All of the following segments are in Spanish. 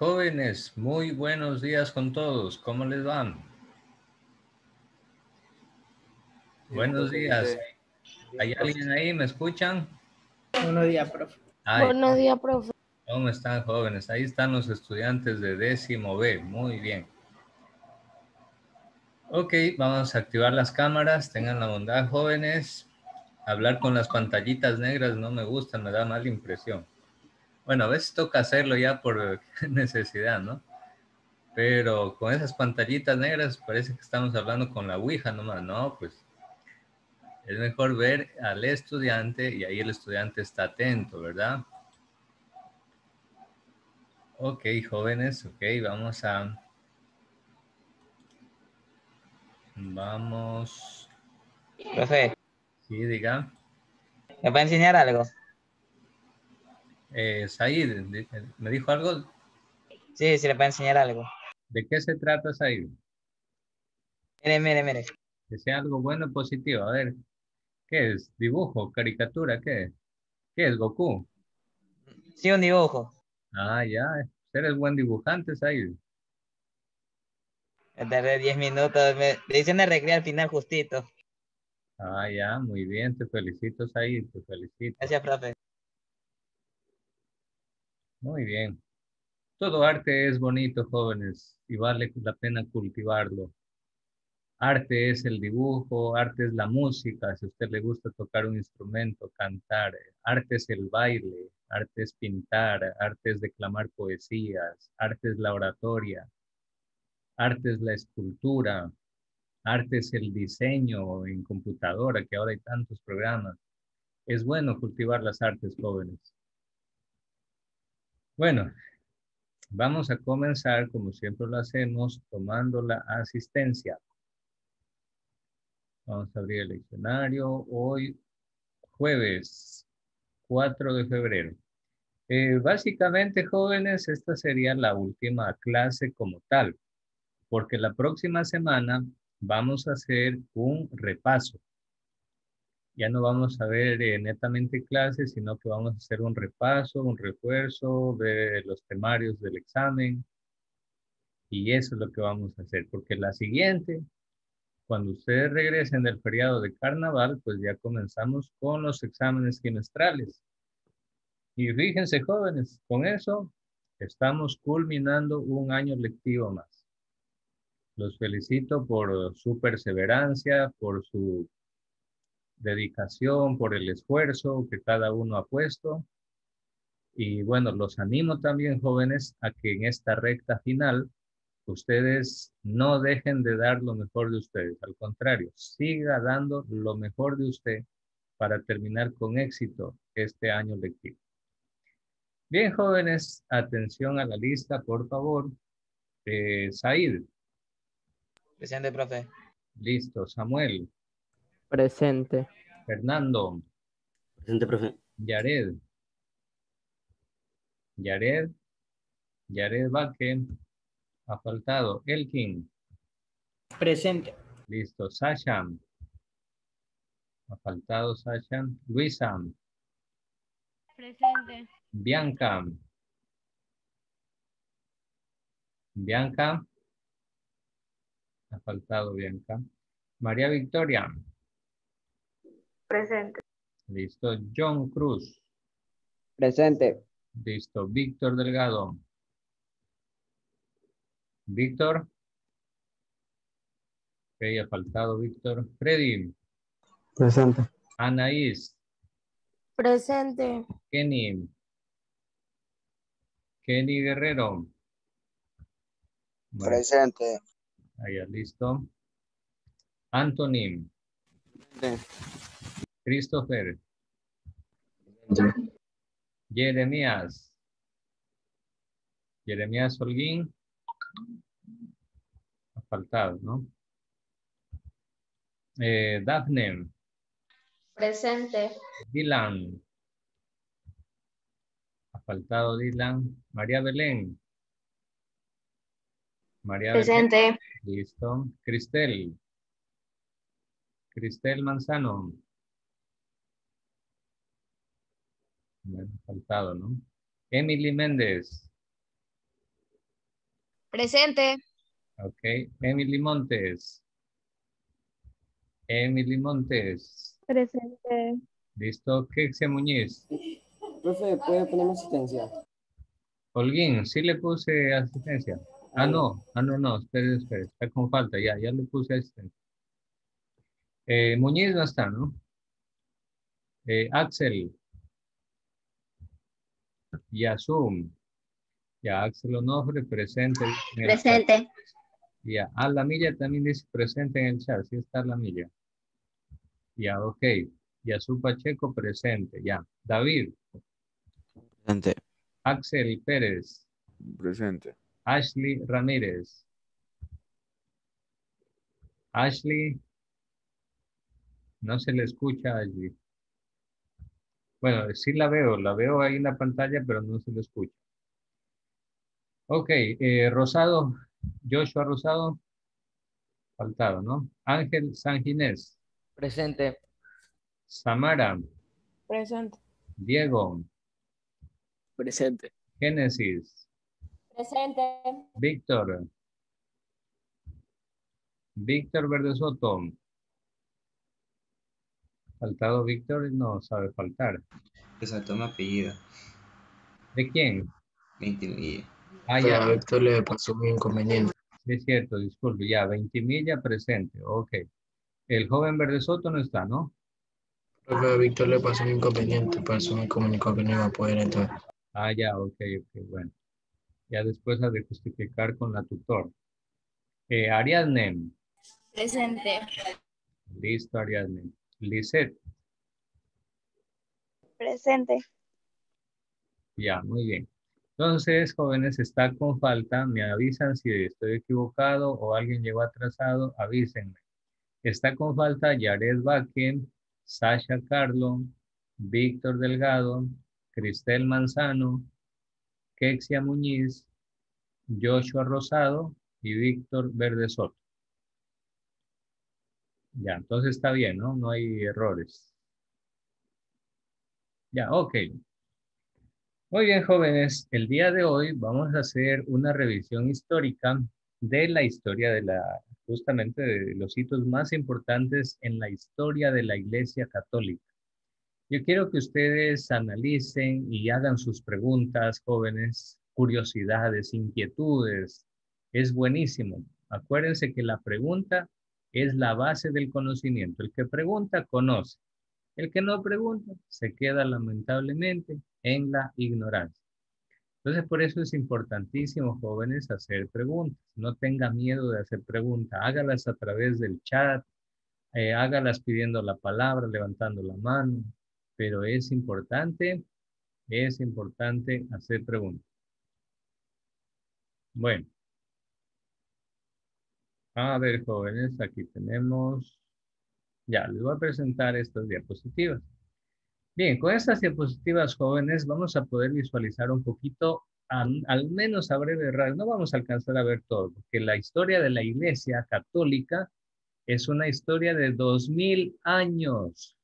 jóvenes, muy buenos días con todos. ¿Cómo les van? Bien, Buenos profe, ¿y días. usted? ¿Hay Bien, profe. alguien ahí? ¿Me escuchan? Buenos días, profe. Ay, Buenos días, profe. ¿cómo están, jóvenes? Ahí están los estudiantes de décimo B. Muy bien. Ok, vamos a activar las cámaras. Tengan la bondad, jóvenes. Hablar con las pantallitas negras no me gusta, me da mala impresión. Bueno, a veces toca hacerlo ya por necesidad, ¿no? Pero con esas pantallitas negras parece que estamos hablando con la ouija nomás. No, pues es mejor ver al estudiante y ahí el estudiante está atento, ¿verdad? Ok, jóvenes, ok, vamos, Profe, sí, diga. ¿me puede enseñar algo? Said, ¿me dijo algo? Sí, sí le puedo enseñar algo. ¿De qué se trata, Said? Mire, mire, mire. Que sea algo bueno y positivo. A ver, ¿qué es? ¿Dibujo? ¿Caricatura? ¿Qué es? ¿Qué es? ¿Goku? Sí, un dibujo. Ah, ya, eres buen dibujante, Said. Me tardé 10 minutos. Me dicen de recreo al final justito. Ah, ya, muy bien, te felicito, Said, te felicito. Gracias, profe. Muy bien. Todo arte es bonito, jóvenes, y vale la pena cultivarlo. Arte es el dibujo, arte es la música, si a usted le gusta tocar un instrumento, cantar, arte es el baile, arte es pintar, arte es declamar poesías, arte es la oratoria, arte es la escultura, arte es el diseño en computadora, que ahora hay tantos programas. Es bueno cultivar las artes, jóvenes. Bueno, vamos a comenzar, como siempre lo hacemos, tomando la asistencia. Vamos a abrir el diccionario. Hoy, jueves 4 de febrero. Básicamente, jóvenes, esta sería la última clase como tal, porque la próxima semana vamos a hacer un repaso. Ya no vamos a ver netamente clases, sino que vamos a hacer un repaso, un refuerzo de los temarios del examen, y eso es lo que vamos a hacer, porque la siguiente, cuando ustedes regresen del feriado de carnaval, pues ya comenzamos con los exámenes trimestrales. Y fíjense, jóvenes, con eso estamos culminando un año lectivo más. Los felicito por su perseverancia, por su dedicación, por el esfuerzo que cada uno ha puesto. Y bueno, los animo también, jóvenes, a que en esta recta final ustedes no dejen de dar lo mejor de ustedes. Al contrario, siga dando lo mejor de usted para terminar con éxito este año lectivo. Bien, jóvenes, atención a la lista, por favor. Said, Presente, profe. listo. Samuel, Presente. Fernando, Presente, profe. Yared, Yared, Yared Vaque, ha faltado. Elkin, Presente. listo. Sasha, ha faltado Sasha. Luisa, Presente. Bianca, Bianca, ha faltado Bianca. María Victoria, Presente. listo. John Cruz, Presente. listo. Víctor Delgado, Víctor, ok, ha faltado Víctor. Freddy, Presente. Anaís, Presente. Kenny, Kenny Guerrero. Bueno, Presente. allá listo. Anthony, Christopher, Jeremías, Jeremías Holguín, ha faltado, ¿no? Daphne, Presente. Dylan, ha faltado Dylan. María Belén, María Belén, Presente. listo. Cristel, Cristel Manzano, bueno, ha faltado, ¿no? Emily Méndez, Presente. Ok. Emily Montes. Emily Montes. Presente. ¿Listo? Kexia Muñiz. Profe, ¿puede ponerme asistencia? Holguín, sí le puse asistencia. No. Espere. Está con falta. Ya le puse asistencia. Muñiz no está, ¿no? Axel. Yasum. Ya, Axel Onofre, presente. En el chat. Presente. Ya, la milla también dice presente en el chat. Sí está la milla. Ya, ok. Yasum Pacheco, presente. Ya. David. Presente. Axel Pérez. Presente. Ashley Ramírez. Ashley. No se le escucha a Ashley. Bueno, sí la veo ahí en la pantalla, pero no se le escucha. Ok, Rosado, Joshua Rosado, faltado, ¿no? Ángel Sanginés, Presente. Samara, Presente. Diego, Presente. Génesis, Presente. Víctor Verde Soto, faltado Víctor, no sabe faltar. Exacto, mi apellido. ¿De quién? 29. Ya, Víctor le pasó un inconveniente. sí es cierto, disculpe, ya, Ventimilla presente, ok. El joven Verde Soto no está, ¿no? Profe, a Víctor le pasó un inconveniente, por eso me comunicó que no iba a poder entrar. Ya, ok, bueno. Ya después ha de justificar con la tutor. Ariadne, Presente. listo, Ariadne. Lisette, Presente. ya, muy bien. Entonces, jóvenes, está con falta, me avisan si estoy equivocado o alguien llegó atrasado, avísenme. Está con falta Yared Baque, Sasha Carlo, Víctor Delgado, Cristel Manzano, Kexia Muñiz, Joshua Rosado y Víctor Verde Soto. Ya, entonces está bien, ¿no? No hay errores. Ya, ok. Muy bien, jóvenes. El día de hoy vamos a hacer una revisión histórica de la historia justamente de los hitos más importantes en la historia de la Iglesia Católica. Yo quiero que ustedes analicen y hagan sus preguntas, jóvenes, curiosidades, inquietudes. Es buenísimo. Acuérdense que la pregunta es la base del conocimiento. El que pregunta, conoce. El que no pregunta, se queda lamentablemente en la ignorancia. Entonces, por eso es importantísimo, jóvenes, hacer preguntas. No tengan miedo de hacer preguntas. Hágalas a través del chat, hágalas pidiendo la palabra, levantando la mano. Pero es importante hacer preguntas. Bueno, a ver, jóvenes, aquí tenemos. Ya, les voy a presentar estas diapositivas. Bien, con estas diapositivas, jóvenes, vamos a poder visualizar un poquito, al menos a breve rasgos. No vamos a alcanzar a ver todo, porque la historia de la Iglesia Católica es una historia de 2000 años.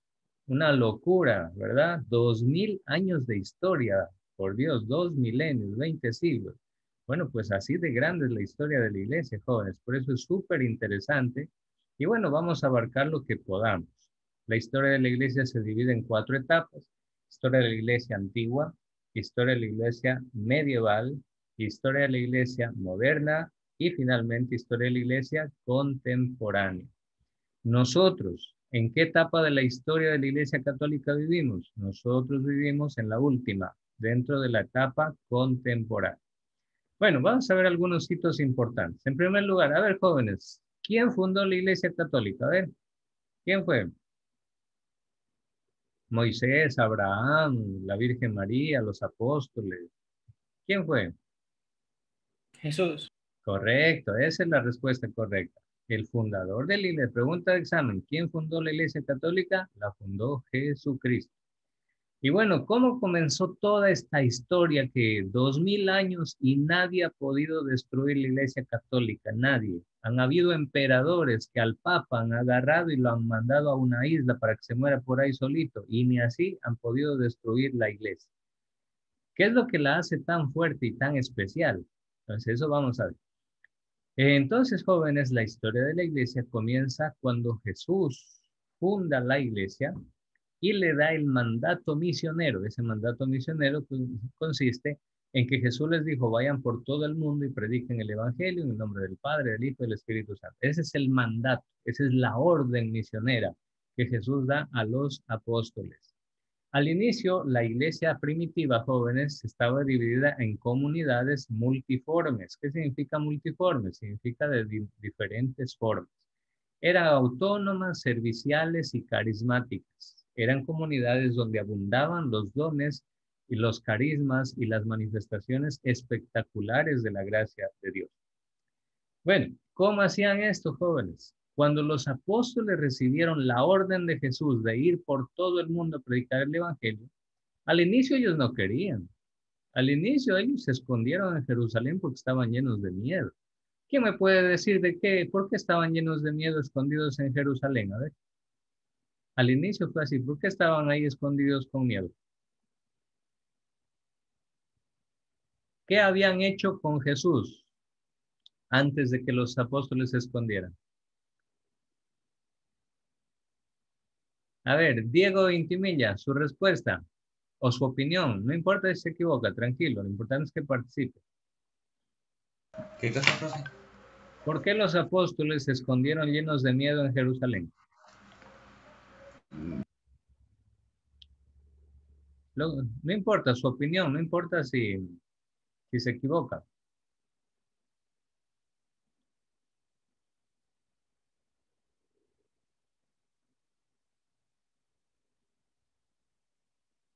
Una locura, ¿verdad? 2000 años de historia. Por Dios, 2 milenios, 20 siglos. Bueno, pues así de grande es la historia de la Iglesia, jóvenes. Por eso es súper interesante. Y bueno, vamos a abarcar lo que podamos. La historia de la Iglesia se divide en 4 etapas. Historia de la Iglesia antigua, historia de la Iglesia medieval, historia de la Iglesia moderna y finalmente historia de la Iglesia contemporánea. Nosotros, ¿en qué etapa de la historia de la Iglesia Católica vivimos? Nosotros vivimos en la última, dentro de la etapa contemporánea. Bueno, vamos a ver algunos hitos importantes. En primer lugar, a ver, jóvenes, ¿quién fundó la Iglesia Católica? A ver, ¿quién fue? Moisés, Abraham, la Virgen María, los apóstoles. ¿Quién fue? Jesús. Correcto, esa es la respuesta correcta. El fundador de la iglesia, pregunta de examen, ¿quién fundó la Iglesia Católica? La fundó Jesucristo. Y bueno, ¿cómo comenzó toda esta historia que 2000 años y nadie ha podido destruir la Iglesia Católica? Nadie. Han habido emperadores que al Papa han agarrado y lo han mandado a una isla para que se muera por ahí solito y ni así han podido destruir la Iglesia. ¿Qué es lo que la hace tan fuerte y tan especial? Entonces eso vamos a ver. Entonces, jóvenes, la historia de la iglesia comienza cuando Jesús funda la iglesia y le da el mandato misionero. Ese mandato misionero consiste en que Jesús les dijo, vayan por todo el mundo y prediquen el evangelio en el nombre del Padre, del Hijo y del Espíritu Santo. Ese es el mandato, esa es la orden misionera que Jesús da a los apóstoles. Al inicio, la iglesia primitiva, jóvenes, estaba dividida en comunidades multiformes. ¿Qué significa multiforme? Significa de diferentes formas. Eran autónomas, serviciales y carismáticas. Eran comunidades donde abundaban los dones y los carismas y las manifestaciones espectaculares de la gracia de Dios. Bueno, ¿cómo hacían esto, jóvenes? Cuando los apóstoles recibieron la orden de Jesús de ir por todo el mundo a predicar el evangelio, al inicio ellos no querían. Al inicio ellos se escondieron en Jerusalén porque estaban llenos de miedo. ¿Quién me puede decir por qué estaban llenos de miedo escondidos en Jerusalén? A ver. Al inicio fue así. ¿Por qué estaban ahí escondidos con miedo? ¿Qué habían hecho con Jesús antes de que los apóstoles se escondieran? A ver, Diego Intimilla, su respuesta o su opinión. No importa si se equivoca, tranquilo. Lo importante es que participe. ¿Qué cosa, profe? ¿Por qué los apóstoles se escondieron llenos de miedo en Jerusalén? No importa su opinión, no importa si se equivoca.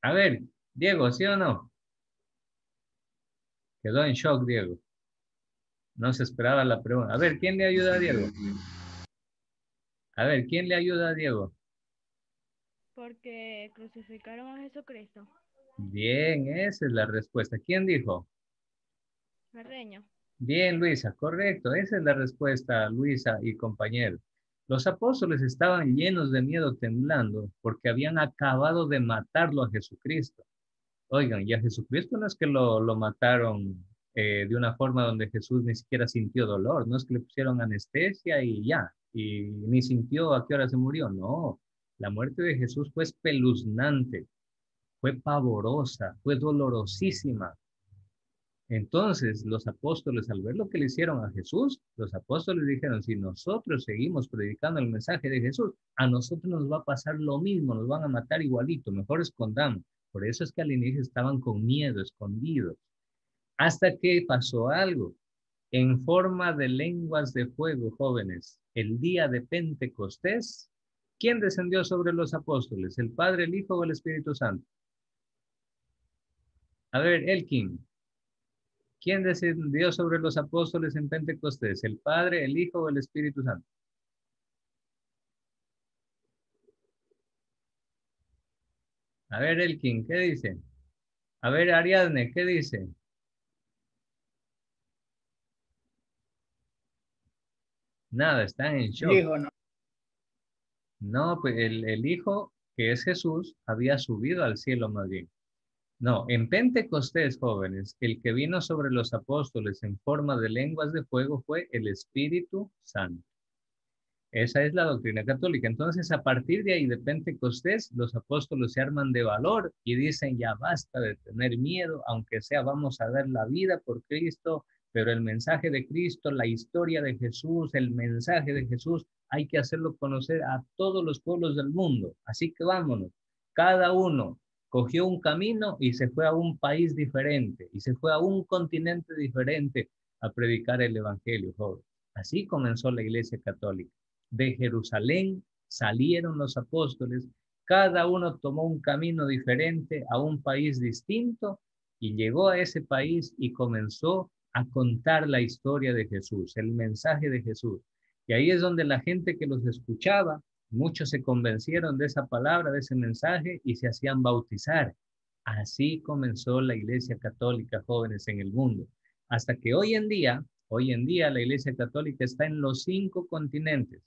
A ver, Diego, ¿sí o no? Quedó en shock, Diego. No se esperaba la pregunta. A ver, ¿quién le ayuda a Diego? A ver, ¿quién le ayuda a Diego? Porque crucificaron a Jesucristo. Bien, esa es la respuesta. ¿Quién dijo? Carreño. Bien, Luisa, correcto. Esa es la respuesta, Luisa y compañero. Los apóstoles estaban llenos de miedo, temblando, porque habían acabado de matarlo a Jesucristo. Oigan, y a Jesucristo no es que lo mataron de una forma donde Jesús ni siquiera sintió dolor, no es que le pusieron anestesia y ya, y ni sintió a qué hora se murió, no. La muerte de Jesús fue espeluznante, fue pavorosa, fue dolorosísima. Entonces, los apóstoles, al ver lo que le hicieron a Jesús, los apóstoles dijeron, si nosotros seguimos predicando el mensaje de Jesús, a nosotros nos va a pasar lo mismo, nos van a matar igualito, mejor escondamos. Por eso es que al inicio estaban con miedo, escondidos. Hasta que pasó algo. En forma de lenguas de fuego, jóvenes, el día de Pentecostés, ¿quién descendió sobre los apóstoles? ¿El Padre, el Hijo o el Espíritu Santo? A ver, Elkin. ¿Quién descendió sobre los apóstoles en Pentecostés? ¿El Padre, el Hijo o el Espíritu Santo? A ver, Elkin, ¿qué dice? A ver, Ariadne, ¿qué dice? Nada, están en shock. Hijo, no. No, pues el Hijo, que es Jesús, había subido al cielo más bien. No, en Pentecostés, jóvenes, el que vino sobre los apóstoles en forma de lenguas de fuego fue el Espíritu Santo. Esa es la doctrina católica. Entonces, a partir de ahí, de Pentecostés, los apóstoles se arman de valor y dicen, ya basta de tener miedo, aunque sea, vamos a dar la vida por Cristo, pero el mensaje de Cristo, la historia de Jesús, el mensaje de Jesús, hay que hacerlo conocer a todos los pueblos del mundo. Así que vámonos, cada uno cogió un camino y se fue a un país diferente, y se fue a un continente diferente a predicar el evangelio, joven. Así comenzó la Iglesia Católica. De Jerusalén salieron los apóstoles, cada uno tomó un camino diferente a un país distinto y llegó a ese país y comenzó a contar la historia de Jesús, el mensaje de Jesús. Y ahí es donde la gente que los escuchaba, muchos se convencieron de esa palabra, de ese mensaje y se hacían bautizar. Así comenzó la Iglesia Católica, jóvenes, en el mundo. Hasta que hoy en día la Iglesia Católica está en los 5 continentes.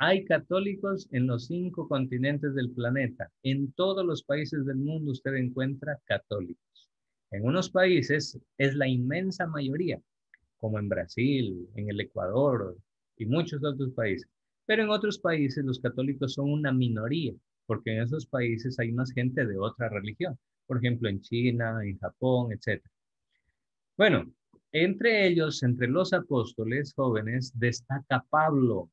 Hay católicos en los 5 continentes del planeta. En todos los países del mundo usted encuentra católicos. En unos países es la inmensa mayoría, como en Brasil, en el Ecuador y muchos otros países. Pero en otros países los católicos son una minoría, porque en esos países hay más gente de otra religión. Por ejemplo, en China, en Japón, etc. Bueno, entre ellos, entre los apóstoles jóvenes, destaca Pablo.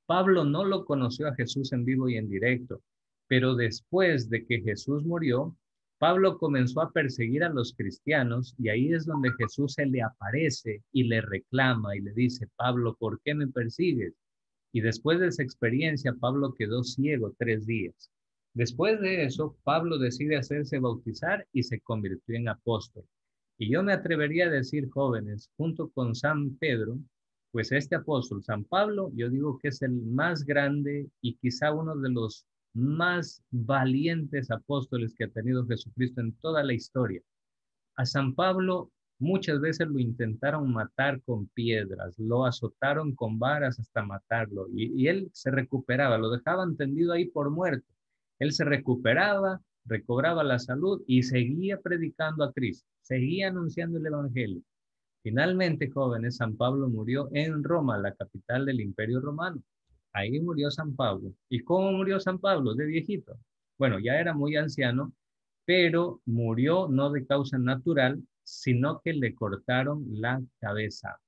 Pablo no lo conoció a Jesús en vivo y en directo, pero después de que Jesús murió, Pablo comenzó a perseguir a los cristianos y ahí es donde Jesús se le aparece y le reclama y le dice, Pablo, ¿por qué me persigues? Y después de esa experiencia, Pablo quedó ciego 3 días. Después de eso, Pablo decide hacerse bautizar y se convirtió en apóstol. Y yo me atrevería a decir, jóvenes, junto con San Pedro, pues este apóstol, San Pablo, yo digo que es el más grande y quizá uno de los más valientes apóstoles que ha tenido Jesucristo en toda la historia. A San Pablo muchas veces lo intentaron matar con piedras, lo azotaron con varas hasta matarlo y él se recuperaba, lo dejaban tendido ahí por muerto. Él se recuperaba, recobraba la salud y seguía predicando a Cristo, seguía anunciando el evangelio. Finalmente, jóvenes, San Pablo murió en Roma, la capital del Imperio Romano. Ahí murió San Pablo. ¿Y cómo murió San Pablo? De viejito. Bueno, ya era muy anciano, pero murió no de causa natural, sino que le cortaron la cabeza.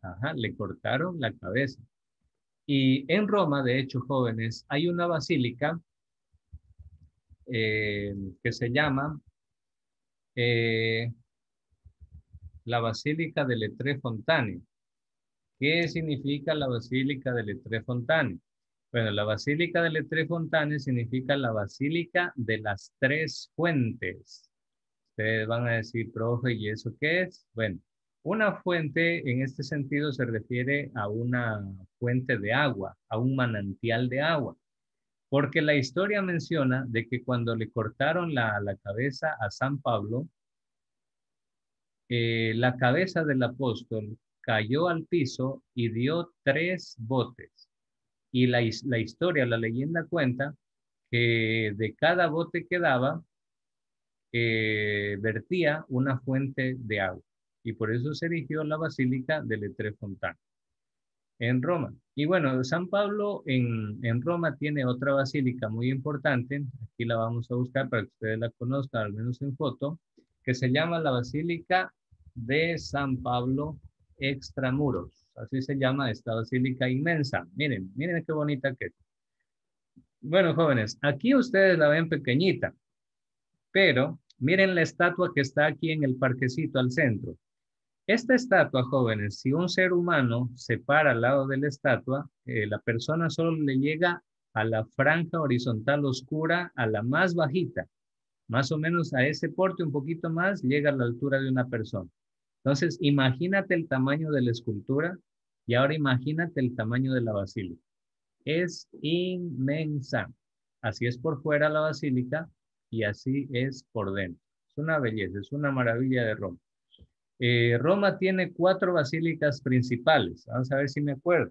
Ajá, le cortaron la cabeza. Y en Roma, de hecho, jóvenes, hay una basílica que se llama la Basílica delle Tre Fontane. ¿Qué significa la Basílica delle Tre Fontane? Bueno, la Basílica delle Tre Fontane significa la Basílica de las Tres Fuentes. Ustedes van a decir, profe, ¿y eso qué es? Bueno, una fuente en este sentido se refiere a una fuente de agua, a un manantial de agua. Porque la historia menciona de que cuando le cortaron la cabeza a San Pablo, la cabeza del apóstol cayó al piso y dio 3 botes. Y la historia, la leyenda cuenta que de cada bote que daba, vertía una fuente de agua. Y por eso se erigió la Basílica delle Tre Fontane en Roma. Y bueno, San Pablo en Roma tiene otra basílica muy importante. Aquí la vamos a buscar para que ustedes la conozcan, al menos en foto, que se llama la Basílica de San Pablo Extramuros. Así se llama esta basílica inmensa. Miren, miren qué bonita que es. Bueno, jóvenes, aquí ustedes la ven pequeñita, pero miren la estatua que está aquí en el parquecito al centro. Esta estatua, jóvenes, si un ser humano se para al lado de la estatua, la persona solo le llega a la franja horizontal oscura, a la más bajita. Más o menos a ese porte, un poquito más, llega a la altura de una persona. Entonces, imagínate el tamaño de la escultura y ahora imagínate el tamaño de la basílica. Es inmensa. Así es por fuera la basílica y así es por dentro. Es una belleza, es una maravilla de Roma. Roma tiene 4 basílicas principales. Vamos a ver si me acuerdo.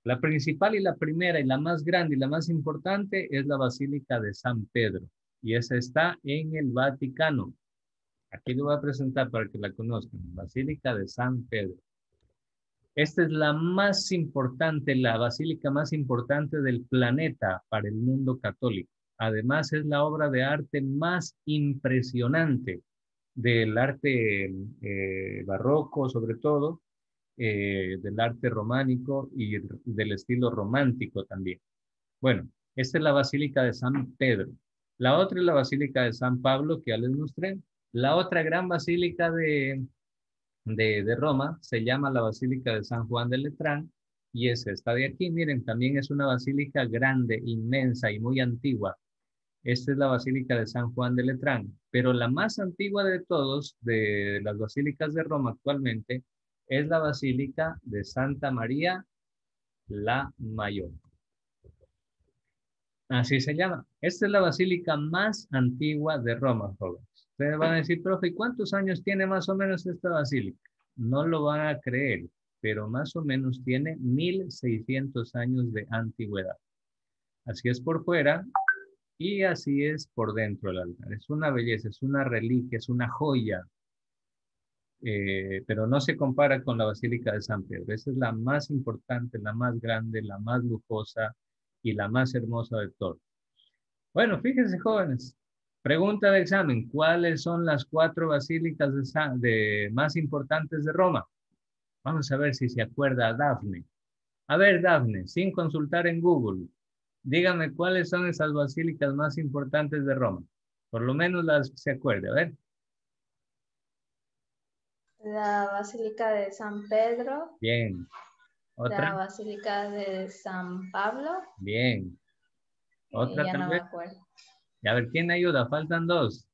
La principal y la primera y la más grande y la más importante es la Basílica de San Pedro. Y esa está en el Vaticano. Aquí lo voy a presentar para que la conozcan. Basílica de San Pedro. Esta es la más importante, la basílica más importante del planeta para el mundo católico. Además, es la obra de arte más impresionante del arte barroco, sobre todo, del arte románico y del estilo romántico también. Bueno, esta es la Basílica de San Pedro. La otra es la Basílica de San Pablo, que ya les mostré. La otra gran basílica de Roma se llama la Basílica de San Juan de Letrán y es esta de aquí. Miren, también es una basílica grande, inmensa y muy antigua. Esta es la Basílica de San Juan de Letrán, pero la más antigua de todos, de las basílicas de Roma actualmente, es la Basílica de Santa María la Mayor. Así se llama. Esta es la basílica más antigua de Roma, jóvenes. Ustedes van a decir, profe, ¿y cuántos años tiene más o menos esta basílica? No lo van a creer, pero más o menos tiene 1600 años de antigüedad. Así es por fuera y así es por dentro del altar. Es una belleza, es una reliquia, es una joya. pero no se compara con la Basílica de San Pedro. Esa es la más importante, la más grande, la más lujosa y la más hermosa de todas. Bueno, fíjense, jóvenes. Pregunta de examen. ¿Cuáles son las 4 basílicas más importantes de Roma? Vamos a ver si se acuerda Dafne. A ver, Dafne, sin consultar en Google, dígame cuáles son esas basílicas más importantes de Roma. Por lo menos las que se acuerde. A ver. La Basílica de San Pedro, Bien. la ¿Otra? Basílica de San Pablo, Bien. y ¿Otra ya tal no me vez? acuerdo. A ver, ¿quién ayuda? Faltan 2.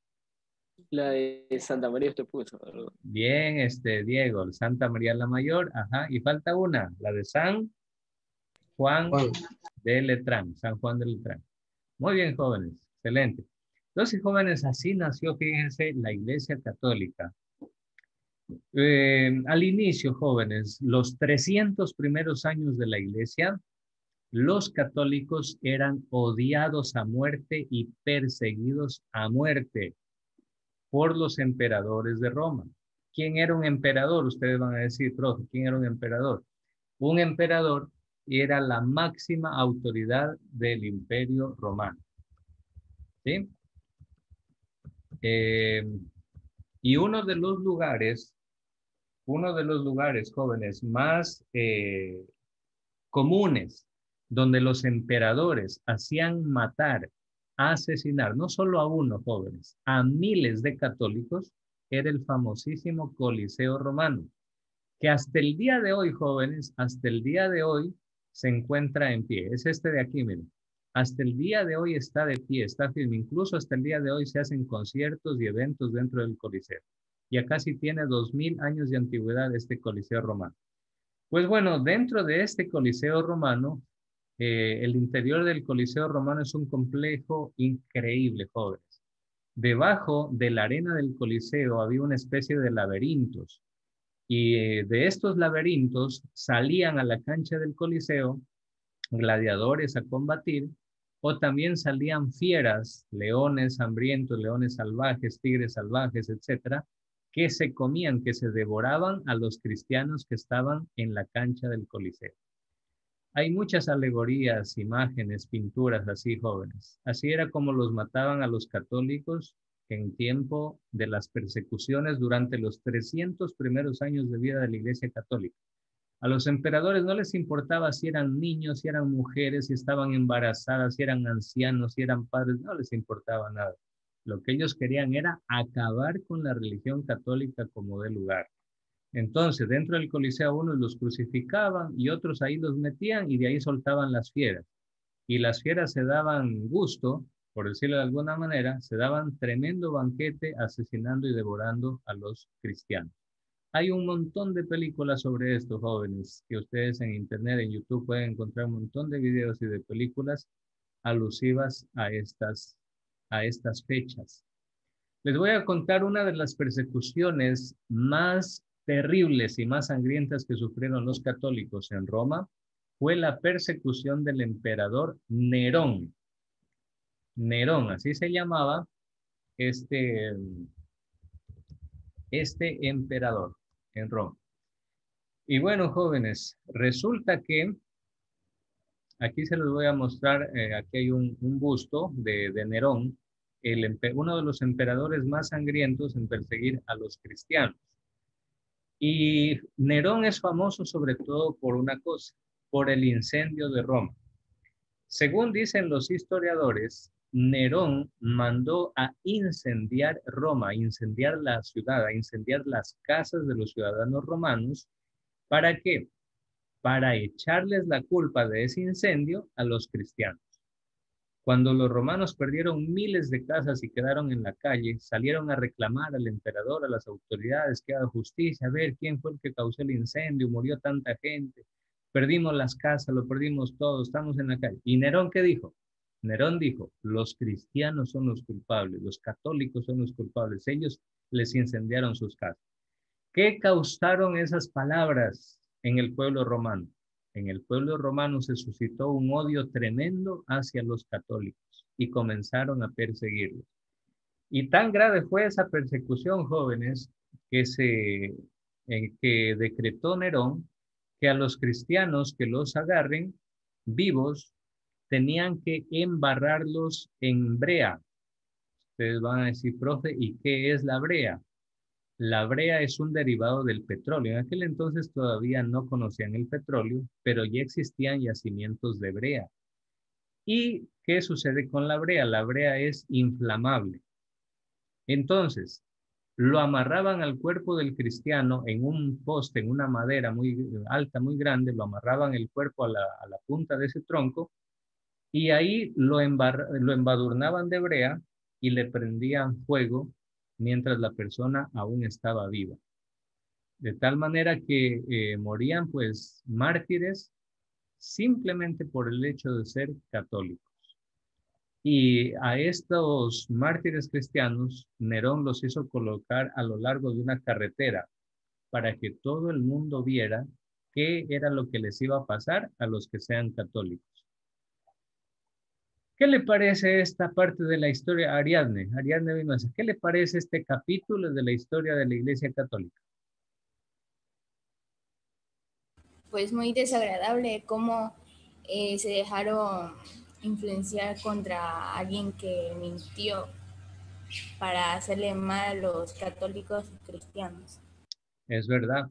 La de Santa María usted puso, ¿verdad? Bien, Diego, Santa María la Mayor, ajá, y falta una, la de San Juan Juan, de Letrán, San Juan de Letrán. Muy bien, jóvenes, excelente. Entonces, jóvenes, así nació, fíjense, la Iglesia Católica. Al inicio, jóvenes, los 300 primeros años de la Iglesia, los católicos eran odiados a muerte y perseguidos a muerte por los emperadores de Roma. ¿Quién era un emperador? Ustedes van a decir, profe, ¿quién era un emperador? Un emperador era la máxima autoridad del imperio romano. ¿Sí? Y uno de los lugares, jóvenes, más comunes, donde los emperadores hacían matar, asesinar, no solo a uno, jóvenes, a miles de católicos, era el famosísimo Coliseo Romano, que hasta el día de hoy, jóvenes, hasta el día de hoy se encuentra en pie. Es este de aquí, miren. Hasta el día de hoy está de pie, está firme. Incluso hasta el día de hoy se hacen conciertos y eventos dentro del Coliseo. Ya casi tiene 2000 años de antigüedad este Coliseo Romano. Pues bueno, dentro de este Coliseo Romano, el interior del Coliseo Romano es un complejo increíble, jóvenes. Debajo de la arena del Coliseo había una especie de laberintos. Y de estos laberintos salían a la cancha del Coliseo gladiadores a combatir, o también salían fieras, leones hambrientos, leones salvajes, tigres salvajes, etcétera, que se comían, que se devoraban a los cristianos que estaban en la cancha del Coliseo. Hay muchas alegorías, imágenes, pinturas así, jóvenes. Así era como los mataban a los católicos en tiempo de las persecuciones durante los 300 primeros años de vida de la Iglesia Católica. A los emperadores no les importaba si eran niños, si eran mujeres, si estaban embarazadas, si eran ancianos, si eran padres, no les importaba nada. Lo que ellos querían era acabar con la religión católica como de lugar. Entonces, dentro del Coliseo unos los crucificaban y otros ahí los metían y de ahí soltaban las fieras. Y las fieras se daban gusto, por decirlo de alguna manera, se daban tremendo banquete asesinando y devorando a los cristianos. Hay un montón de películas sobre esto, jóvenes, que ustedes en internet, en YouTube pueden encontrar un montón de videos y de películas alusivas a estas fechas. Les voy a contar una de las persecuciones más terribles y más sangrientas que sufrieron los católicos en Roma. Fue la persecución del emperador Nerón. Nerón, así se llamaba este emperador en Roma. Y bueno, jóvenes, resulta que aquí se los voy a mostrar, aquí hay un busto de Nerón, uno de los emperadores más sangrientos en perseguir a los cristianos. Y Nerón es famoso sobre todo por una cosa, por el incendio de Roma. Según dicen los historiadores, Nerón mandó a incendiar Roma, a incendiar la ciudad, a incendiar las casas de los ciudadanos romanos. ¿Para qué? Para echarles la culpa de ese incendio a los cristianos. Cuando los romanos perdieron miles de casas y quedaron en la calle, salieron a reclamar al emperador, a las autoridades, que haga justicia, a ver quién fue el que causó el incendio, murió tanta gente, perdimos las casas, lo perdimos todo, estamos en la calle. ¿Y Nerón qué dijo? Nerón dijo, los cristianos son los culpables, los católicos son los culpables, ellos les incendiaron sus casas. ¿Qué causaron esas palabras en el pueblo romano? En el pueblo romano se suscitó un odio tremendo hacia los católicos y comenzaron a perseguirlos. Y tan grave fue esa persecución, jóvenes, que decretó Nerón que a los cristianos que los agarren vivos tenían que embarrarlos en brea. Ustedes van a decir, profe, ¿y qué es la brea? La brea es un derivado del petróleo. En aquel entonces todavía no conocían el petróleo, pero ya existían yacimientos de brea. ¿Y qué sucede con la brea? La brea es inflamable. Entonces, lo amarraban al cuerpo del cristiano en un poste, en una madera muy alta, muy grande, lo amarraban el cuerpo a la punta de ese tronco y ahí lo embadurnaban de brea y le prendían fuego mientras la persona aún estaba viva. De tal manera que morían pues mártires simplemente por el hecho de ser católicos. Y a estos mártires cristianos, Nerón los hizo colocar a lo largo de una carretera para que todo el mundo viera qué era lo que les iba a pasar a los que sean católicos. ¿Qué le parece esta parte de la historia? Ariadne Vinoza, ¿qué le parece este capítulo de la historia de la Iglesia Católica? Pues muy desagradable cómo se dejaron influenciar contra alguien que mintió para hacerle mal a los católicos y cristianos. Es verdad,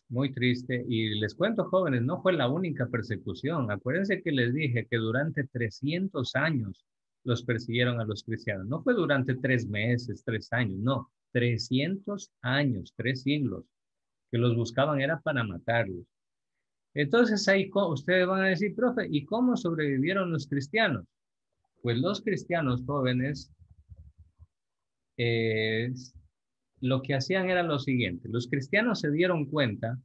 muy triste. Y les cuento, jóvenes, no fue la única persecución. Acuérdense que les dije que durante 300 años los persiguieron a los cristianos. No fue durante 3 meses, 3 años, no. 300 años, 3 siglos, que los buscaban era para matarlos. Entonces ahí ustedes van a decir, profe, ¿y cómo sobrevivieron los cristianos? Pues los cristianos jóvenes lo que hacían era lo siguiente. Los cristianos se dieron cuenta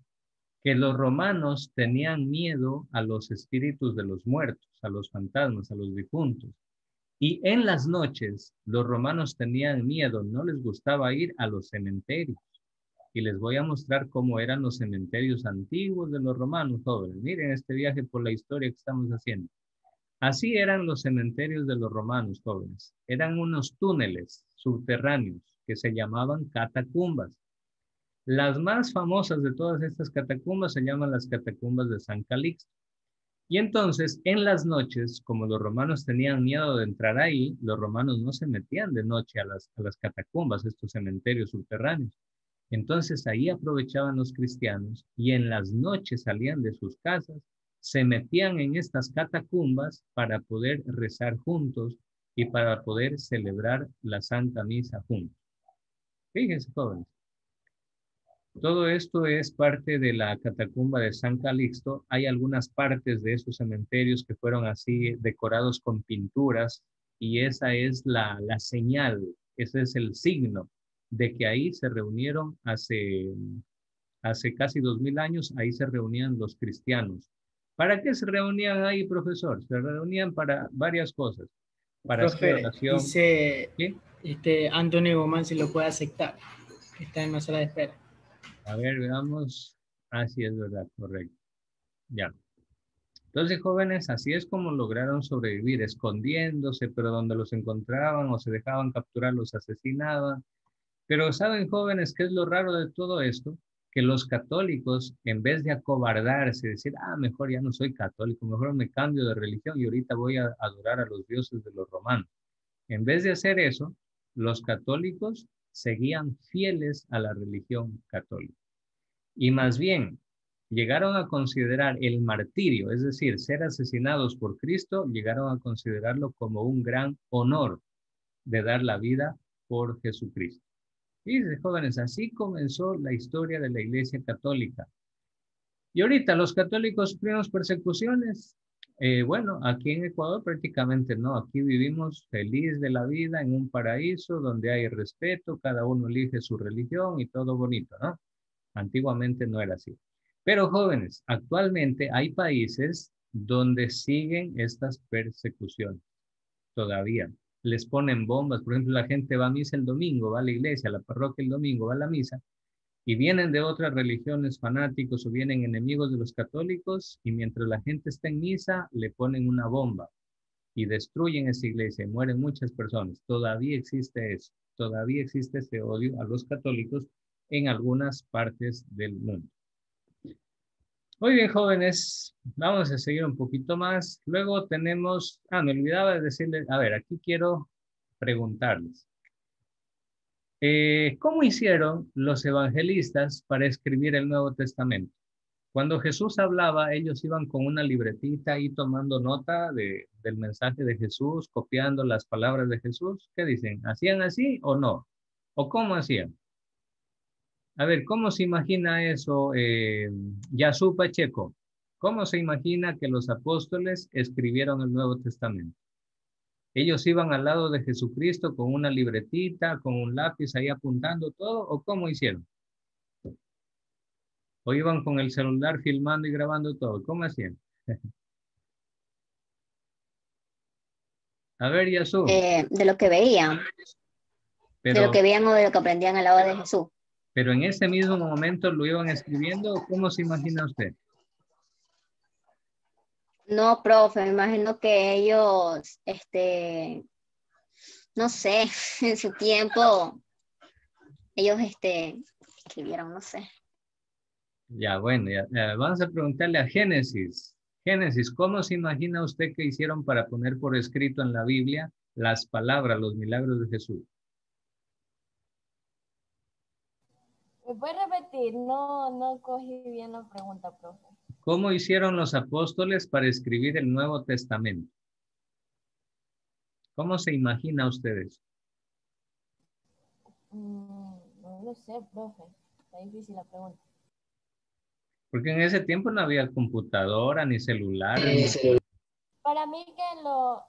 que los romanos tenían miedo a los espíritus de los muertos, a los fantasmas, a los difuntos. Y en las noches los romanos tenían miedo, no les gustaba ir a los cementerios. Y les voy a mostrar cómo eran los cementerios antiguos de los romanos, jóvenes. Miren este viaje por la historia que estamos haciendo. Así eran los cementerios de los romanos, jóvenes. Eran unos túneles subterráneos que se llamaban catacumbas. Las más famosas de todas estas catacumbas se llaman las catacumbas de San Calixto. Y entonces, en las noches, como los romanos tenían miedo de entrar ahí, los romanos no se metían de noche a las catacumbas, estos cementerios subterráneos. Entonces ahí aprovechaban los cristianos y en las noches salían de sus casas, se metían en estas catacumbas para poder rezar juntos y para poder celebrar la Santa Misa juntos. Fíjense, jóvenes. Todo esto es parte de la catacumba de San Calixto. Hay algunas partes de esos cementerios que fueron así decorados con pinturas y esa es la señal, ese es el signo de que ahí se reunieron hace casi 2000 años, ahí se reunían los cristianos. ¿Para qué se reunían ahí, profesor? Se reunían para varias cosas. Para hacer oración. Dice ¿Sí? Antonio Guzmán si lo puede aceptar. Está en la sala de espera. A ver, veamos. Sí, es verdad, correcto. Ya. Entonces, jóvenes, así es como lograron sobrevivir, escondiéndose, pero donde los encontraban o se dejaban capturar, los asesinaban. Pero ¿saben, jóvenes, qué es lo raro de todo esto? Que los católicos, en vez de acobardarse y decir, mejor ya no soy católico, mejor me cambio de religión y ahorita voy a adorar a los dioses de los romanos. En vez de hacer eso, los católicos seguían fieles a la religión católica. Y más bien, llegaron a considerar el martirio, es decir, ser asesinados por Cristo, llegaron a considerarlo como un gran honor de dar la vida por Jesucristo. Fíjense, jóvenes, así comenzó la historia de la Iglesia Católica. Y ahorita, ¿los católicos sufrimos persecuciones? Bueno, aquí en Ecuador prácticamente no. Aquí vivimos feliz de la vida en un paraíso donde hay respeto, cada uno elige su religión y todo bonito, ¿no? Antiguamente no era así. Pero jóvenes, actualmente hay países donde siguen estas persecuciones todavía. Les ponen bombas, por ejemplo, la gente va a misa el domingo, va a la iglesia, a la parroquia el domingo, va a la misa, y vienen de otras religiones fanáticos o vienen enemigos de los católicos, y mientras la gente está en misa, le ponen una bomba y destruyen esa iglesia y mueren muchas personas. Todavía existe eso, todavía existe ese odio a los católicos en algunas partes del mundo. Muy bien, jóvenes, vamos a seguir un poquito más. Luego tenemos, me olvidaba de decirles, a ver, aquí quiero preguntarles. ¿Cómo hicieron los evangelistas para escribir el Nuevo Testamento? Cuando Jesús hablaba, ellos iban con una libretita y tomando nota del mensaje de Jesús, copiando las palabras de Jesús. ¿Qué dicen? ¿Hacían así o no? ¿O cómo hacían? A ver, ¿cómo se imagina eso, Yasu Pacheco? ¿Cómo se imagina que los apóstoles escribieron el Nuevo Testamento? ¿Ellos iban al lado de Jesucristo con una libretita, con un lápiz ahí apuntando todo? ¿O cómo hicieron? ¿O iban con el celular filmando y grabando todo? ¿Cómo hacían? A ver, Yasu. De lo que veían. De lo que veían o de lo que aprendían al lado de Jesús. Pero en ese mismo momento lo iban escribiendo. ¿Cómo se imagina usted? No, profe, me imagino que ellos, no sé, en su tiempo, ellos, escribieron, no sé. Ya, bueno, ya, vamos a preguntarle a Génesis. Génesis, ¿cómo se imagina usted que hicieron para poner por escrito en la Biblia las palabras, los milagros de Jesús? ¿Me puede repetir? No cogí bien la pregunta, profe. ¿Cómo hicieron los apóstoles para escribir el Nuevo Testamento? ¿Cómo se imagina ustedes? No lo sé, profe. Está difícil la pregunta. Porque en ese tiempo no había computadora, ni celular. Para mí que lo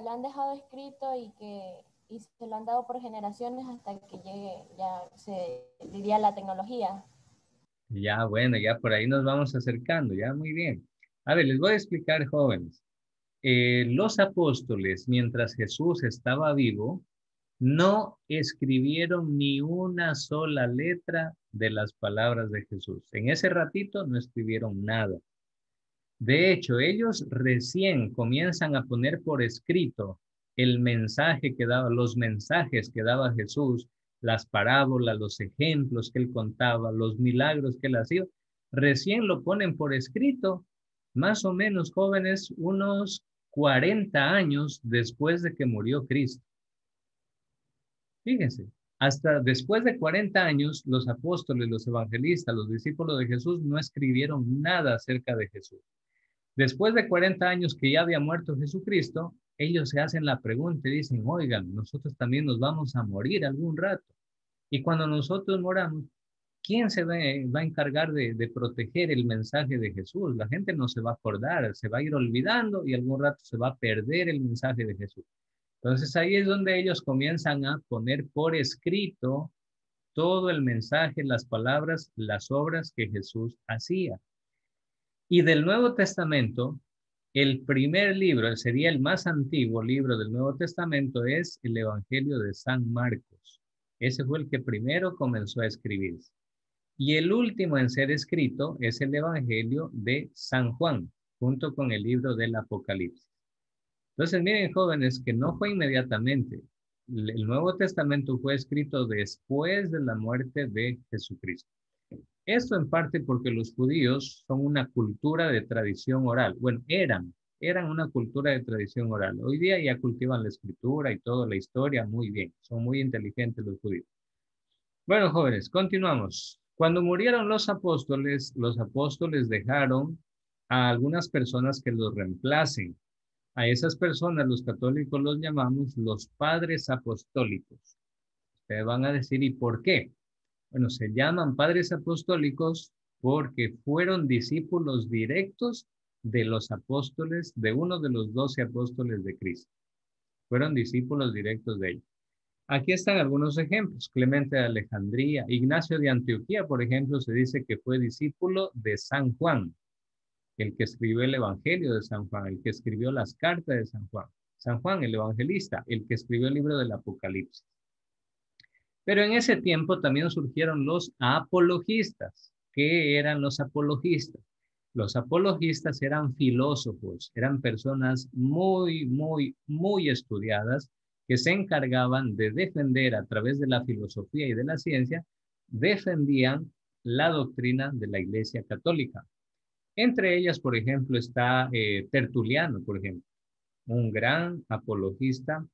han dejado escrito y se lo han dado por generaciones hasta que llegue, ya se diría la tecnología. Ya, bueno, ya por ahí nos vamos acercando, ya muy bien. A ver, les voy a explicar, jóvenes. Los apóstoles, mientras Jesús estaba vivo, no escribieron ni una sola letra de las palabras de Jesús. En ese ratito no escribieron nada. De hecho, ellos recién comienzan a poner por escrito el mensaje que daba, los mensajes que daba Jesús, las parábolas, los ejemplos que él contaba, los milagros que él hacía. Recién lo ponen por escrito, más o menos, jóvenes, unos 40 años después de que murió Cristo. Fíjense, hasta después de 40 años, los apóstoles, los evangelistas, los discípulos de Jesús no escribieron nada acerca de Jesús. Después de 40 años que ya había muerto Jesucristo, ellos se hacen la pregunta y dicen, oigan, nosotros también nos vamos a morir algún rato. Y cuando nosotros moramos, ¿quién se va a encargar de proteger el mensaje de Jesús? La gente no se va a acordar, se va a ir olvidando y algún rato se va a perder el mensaje de Jesús. Entonces ahí es donde ellos comienzan a poner por escrito todo el mensaje, las palabras, las obras que Jesús hacía. Y del Nuevo Testamento, el primer libro, sería el más antiguo libro del Nuevo Testamento, es el Evangelio de San Marcos. Ese fue el que primero comenzó a escribirse. Y el último en ser escrito es el Evangelio de San Juan, junto con el libro del Apocalipsis. Entonces, miren, jóvenes, que no fue inmediatamente. El Nuevo Testamento fue escrito después de la muerte de Jesucristo. Esto en parte porque los judíos son una cultura de tradición oral. Bueno, eran una cultura de tradición oral. Hoy día ya cultivan la escritura y toda la historia muy bien. Son muy inteligentes los judíos. Bueno, jóvenes, continuamos. Cuando murieron los apóstoles dejaron a algunas personas que los reemplacen. A esas personas los católicos los llamamos los padres apostólicos. Ustedes van a decir, ¿y por qué? Bueno, se llaman padres apostólicos porque fueron discípulos directos de los apóstoles, de uno de los 12 apóstoles de Cristo. Fueron discípulos directos de ellos. Aquí están algunos ejemplos. Clemente de Alejandría, Ignacio de Antioquía, por ejemplo, se dice que fue discípulo de San Juan, el que escribió el Evangelio de San Juan, el que escribió las cartas de San Juan. San Juan, el evangelista, el que escribió el libro del Apocalipsis. Pero en ese tiempo también surgieron los apologistas. ¿Qué eran los apologistas? Los apologistas eran filósofos, eran personas muy estudiadas que se encargaban de defender a través de la filosofía y de la ciencia defendían la doctrina de la Iglesia Católica. Entre ellas, por ejemplo, está Tertuliano, por ejemplo, un gran apologista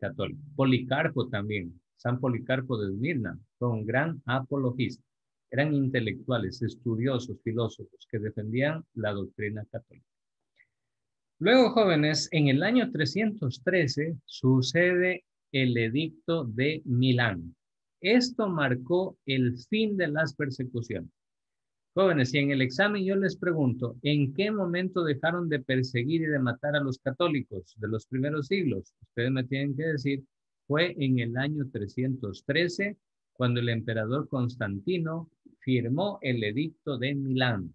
católico. Policarpo también, San Policarpo de Esmirna, fue un gran apologista. Eran intelectuales, estudiosos, filósofos que defendían la doctrina católica. Luego, jóvenes, en el año 313 sucede el edicto de Milán. Esto marcó el fin de las persecuciones. Jóvenes, si en el examen yo les pregunto, ¿en qué momento dejaron de perseguir y de matar a los católicos de los primeros siglos? Ustedes me tienen que decir, fue en el año 313 cuando el emperador Constantino firmó el edicto de Milán.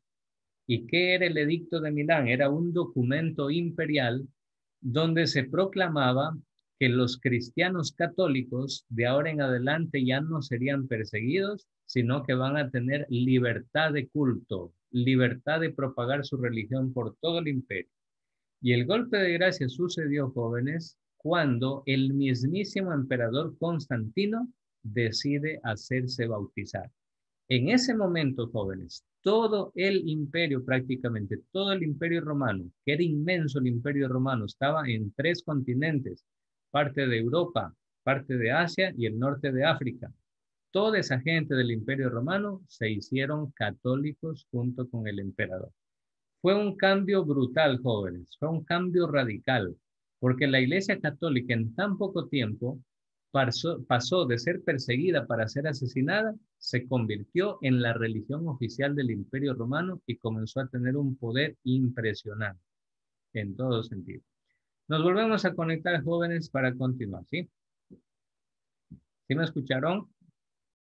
¿Y qué era el edicto de Milán? Era un documento imperial donde se proclamaba que los cristianos católicos de ahora en adelante ya no serían perseguidos, sino que van a tener libertad de culto, libertad de propagar su religión por todo el imperio. Y el golpe de gracia sucedió, jóvenes, cuando el mismísimo emperador Constantino decide hacerse bautizar. En ese momento, jóvenes, todo el imperio, prácticamente todo el imperio romano, que era inmenso el imperio romano, estaba en 3 continentes, parte de Europa, parte de Asia y el norte de África. Toda esa gente del imperio romano se hicieron católicos junto con el emperador. Fue un cambio brutal, jóvenes, fue un cambio radical, porque la Iglesia Católica en tan poco tiempo pasó de ser perseguida para ser asesinada, se convirtió en la religión oficial del Imperio Romano y comenzó a tener un poder impresionante en todo sentido. Nos volvemos a conectar, jóvenes, para continuar, ¿sí? ¿Sí me escucharon?